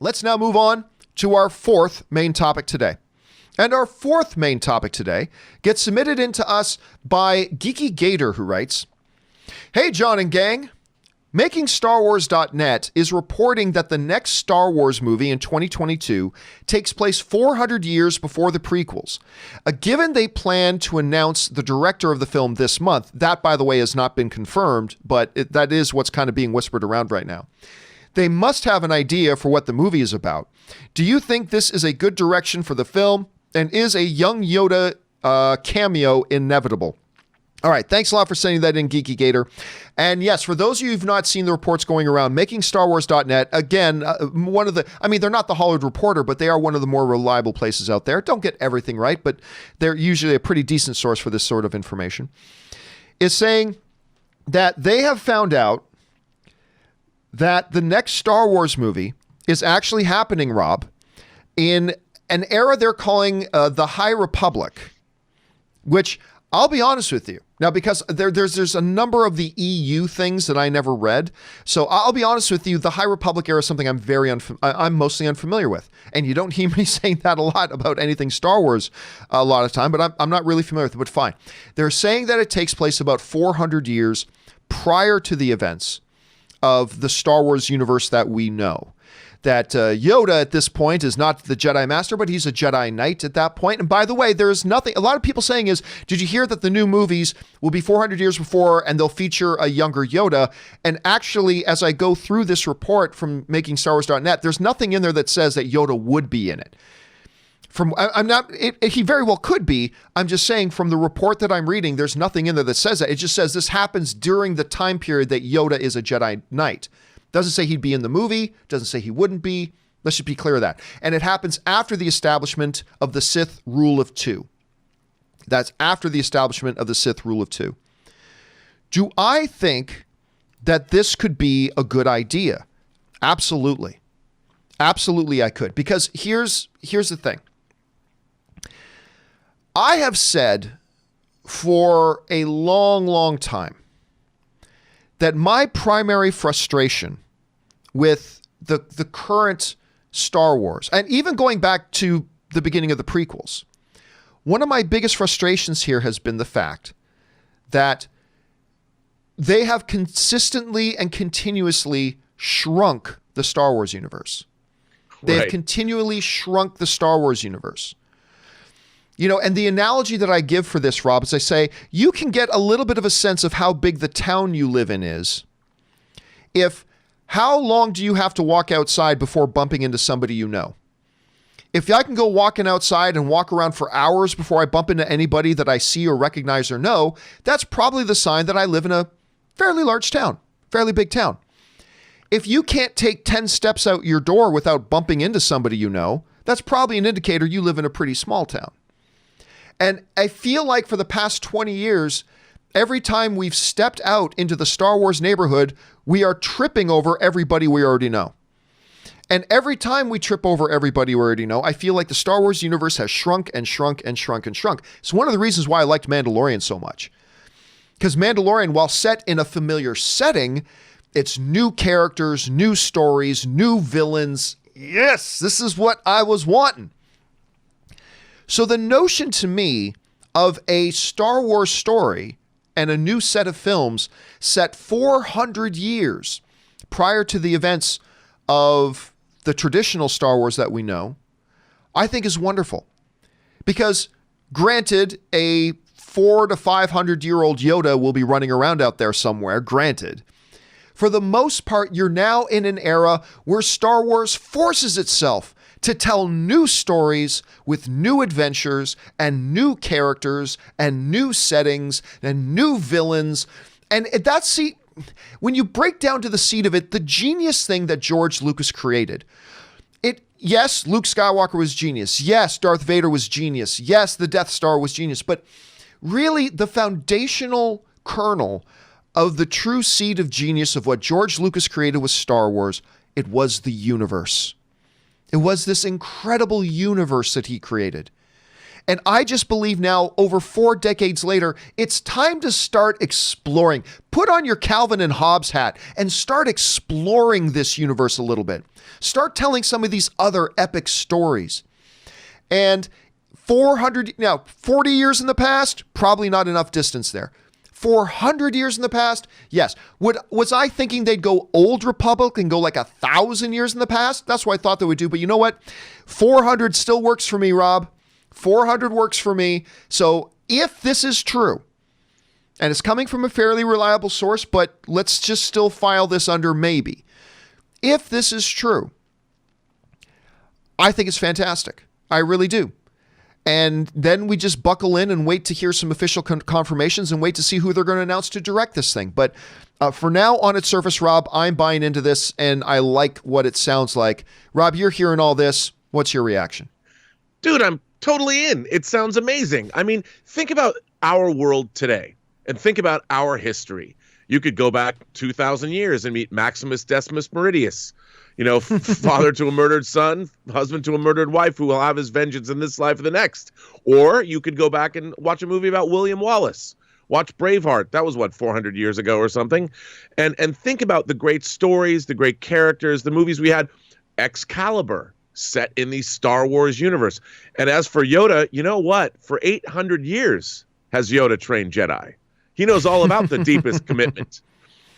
Let's now move on to our fourth main topic today. And our fourth main topic today gets submitted into us by Geeky Gator, who writes, "Hey, John and gang. MakingStarWars.net is reporting that the next Star Wars movie in 2022 takes place 400 years before the prequels. Given they plan to announce the director of the film this month, that, by the way, has not been confirmed, but that is what's kind of being whispered around right now. They must have an idea for what the movie is about. Do you think this is a good direction for the film? And is a young Yoda cameo inevitable?" All right, thanks a lot for sending that in, Geeky Gator. And yes, for those of you who've not seen the reports going around, MakingStarWars.net, again, they're not the Hollywood Reporter, but they are one of the more reliable places out there. Don't get everything right, but they're usually a pretty decent source for this sort of information, is saying that they have found out that the next Star Wars movie is actually happening, Rob, in an era they're calling the High Republic, which I'll be honest with you. Now, because there's a number of the EU things that I never read, so I'll be honest with you, the High Republic era is something I'm mostly unfamiliar with. And you don't hear me saying that a lot about anything Star Wars a lot of time, but I'm not really familiar with it, but fine. They're saying that it takes place about 400 years prior to the events of the Star Wars universe that we know. That Yoda at this point is not the Jedi Master, but he's a Jedi Knight at that point. And by the way, there's nothing, a lot of people saying is, did you hear that the new movies will be 400 years before and they'll feature a younger Yoda? And actually, as I go through this report from MakingStarWars.net, there's nothing in there that says that Yoda would be in it. He very well could be. I'm just saying from the report that I'm reading, there's nothing in there that says that. It just says this happens during the time period that Yoda is a Jedi Knight. Doesn't say he'd be in the movie, doesn't say he wouldn't be. Let's just be clear of that. And it happens after the establishment of the Sith Rule of Two. That's after the establishment of the Sith Rule of Two. Do I think that this could be a good idea? Absolutely. Absolutely I could. Because here's the thing. I have said for a long, long time that my primary frustration with the current Star Wars, and even going back to the beginning of the prequels, one of my biggest frustrations here has been the fact that they have consistently and continuously shrunk the Star Wars universe. They have continually shrunk the Star Wars universe. You know, and the analogy that I give for this, Rob, is I say, you can get a little bit of a sense of how big the town you live in is if how long do you have to walk outside before bumping into somebody you know? If I can go walking outside and walk around for hours before I bump into anybody that I see or recognize or know, that's probably the sign that I live in a fairly large town, fairly big town. If you can't take 10 steps out your door without bumping into somebody you know, that's probably an indicator you live in a pretty small town. And I feel like for the past 20 years, every time we've stepped out into the Star Wars neighborhood, we are tripping over everybody we already know. And every time we trip over everybody we already know, I feel like the Star Wars universe has shrunk and shrunk and shrunk and shrunk. It's one of the reasons why I liked Mandalorian so much. Because Mandalorian, while set in a familiar setting, it's new characters, new stories, new villains. Yes, this is what I was wanting. So the notion to me of a Star Wars story and a new set of films set 400 years prior to the events of the traditional Star Wars that we know, I think is wonderful. Because granted, a 400 to 500 year old Yoda will be running around out there somewhere, granted. For the most part, you're now in an era where Star Wars forces itself to tell new stories with new adventures and new characters and new settings and new villains. And that's, when you break down to the seed of it, the genius thing that George Lucas created. Yes, Luke Skywalker was genius. Yes, Darth Vader was genius. Yes, the Death Star was genius. But really, the foundational kernel of the true seed of genius of what George Lucas created with Star Wars, it was the universe. It was this incredible universe that he created. And I just believe now, over 4 decades later, it's time to start exploring. Put on your Calvin and Hobbes hat and start exploring this universe a little bit. Start telling some of these other epic stories. And 40 years in the past, probably not enough distance there. 400 years in the past, yes. Was I thinking they'd go Old Republic and go like 1,000 years in the past? That's what I thought they would do. But you know what? 400 still works for me, Rob. 400 works for me. So if this is true, and it's coming from a fairly reliable source, but let's just still file this under maybe. If this is true, I think it's fantastic. I really do. And then we just buckle in and wait to hear some official confirmations and wait to see who they're going to announce to direct this thing. But for now, on its surface, Rob, I'm buying into this and I like what it sounds like. Rob, you're hearing all this. What's your reaction? Dude, I'm totally in. It sounds amazing. I mean, think about our world today and think about our history. You could go back 2,000 years and meet Maximus Decimus Meridius. You know, father to a murdered son, husband to a murdered wife who will have his vengeance in this life or the next. Or you could go back and watch a movie about William Wallace. Watch Braveheart. That was, 400 years ago or something. And think about the great stories, the great characters, the movies we had. Excalibur, set in the Star Wars universe. And as for Yoda, you know what? For 800 years has Yoda trained Jedi. He knows all about the deepest commitment.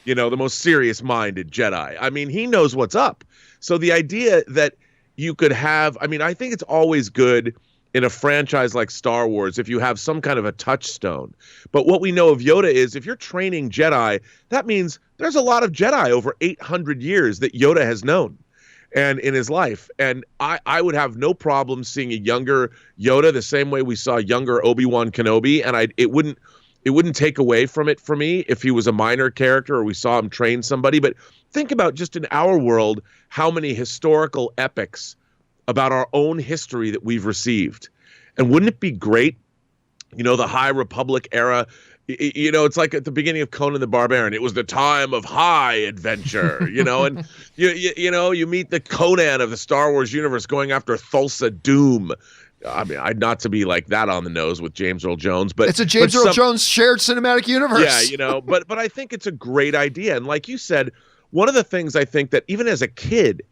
You know, the most serious-minded Jedi. I mean, he knows what's up. So the idea that you could have, I mean, I think it's always good in a franchise like Star Wars if you have some kind of a touchstone. But what we know of Yoda is if you're training Jedi, that means there's a lot of Jedi over 800 years that Yoda has known and in his life. And I would have no problem seeing a younger Yoda the same way we saw younger Obi-Wan Kenobi. And it wouldn't take away from it for me if he was a minor character or we saw him train somebody. But think about just in our world, how many historical epics about our own history that we've received. And wouldn't it be great, you know, the High Republic era, you know, it's like at the beginning of Conan the Barbarian, it was the time of high adventure, you know, and you meet the Conan of the Star Wars universe going after Thulsa Doom. I mean, I'd not to be like that on the nose with James Earl Jones, but it's a James Earl Jones shared cinematic universe. Yeah, you know, but I think it's a great idea. And like you said, one of the things I think that even as a kid,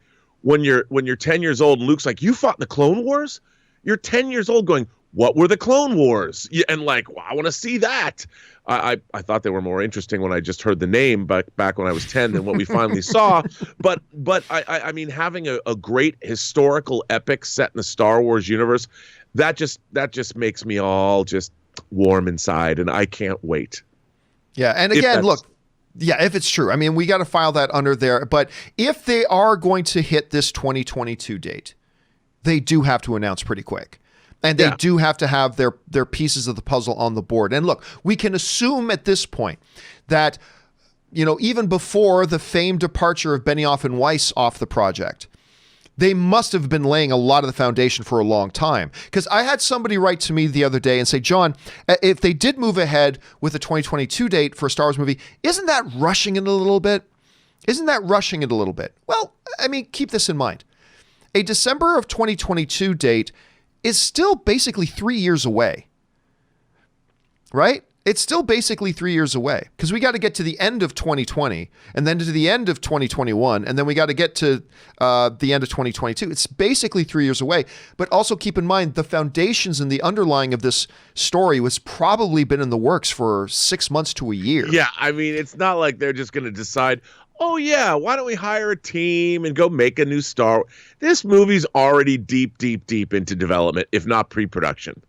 when you're 10 years old and Luke's like, you fought in the Clone Wars? You're 10 years old going, what were the Clone Wars? And like, well, I want to see that. I thought they were more interesting when I just heard the name back when I was 10 than what we finally saw. But I mean, having a great historical epic set in the Star Wars universe, that just makes me all just warm inside, and I can't wait. Yeah, and again, look, yeah, if it's true, I mean, we got to file that under there. But if they are going to hit this 2022 date, they do have to announce pretty quick. And they do have to have their pieces of the puzzle on the board. And look, we can assume at this point that, you know, even before the famed departure of Benioff and Weiss off the project, they must have been laying a lot of the foundation for a long time. Because I had somebody write to me the other day and say, John, if they did move ahead with a 2022 date for a Star Wars movie, isn't that rushing it a little bit? Isn't that rushing it a little bit? Well, I mean, keep this in mind. A December of 2022 date is still basically 3 years away, right? It's still basically 3 years away because we got to get to the end of 2020 and then to the end of 2021. And then we got to get to the end of 2022. It's basically 3 years away. But also keep in mind the foundations and the underlying of this story was probably been in the works for 6 months to a year. Yeah. I mean, it's not like they're just going to decide, oh, yeah, why don't we hire a team and go make a new Star Wars? This movie's already deep into development, if not pre-production.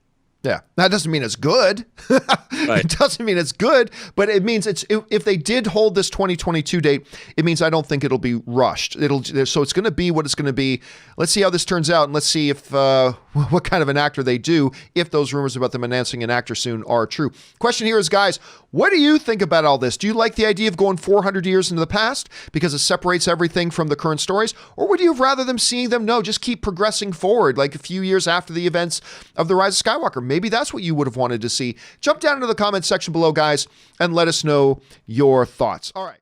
Yeah, that doesn't mean it's good. Right. It doesn't mean it's good, but it means if they did hold this 2022 date, it means I don't think it'll be rushed. So it's going to be what it's going to be. Let's see how this turns out, and let's see if what kind of an actor they do if those rumors about them announcing an actor soon are true. Question here is, guys, what do you think about all this? Do you like the idea of going 400 years into the past because it separates everything from the current stories, or would you have rather them seeing them just keep progressing forward, like a few years after the events of The Rise of Skywalker? Maybe that's what you would have wanted to see. Jump down into the comments section below, guys, and let us know your thoughts. All right.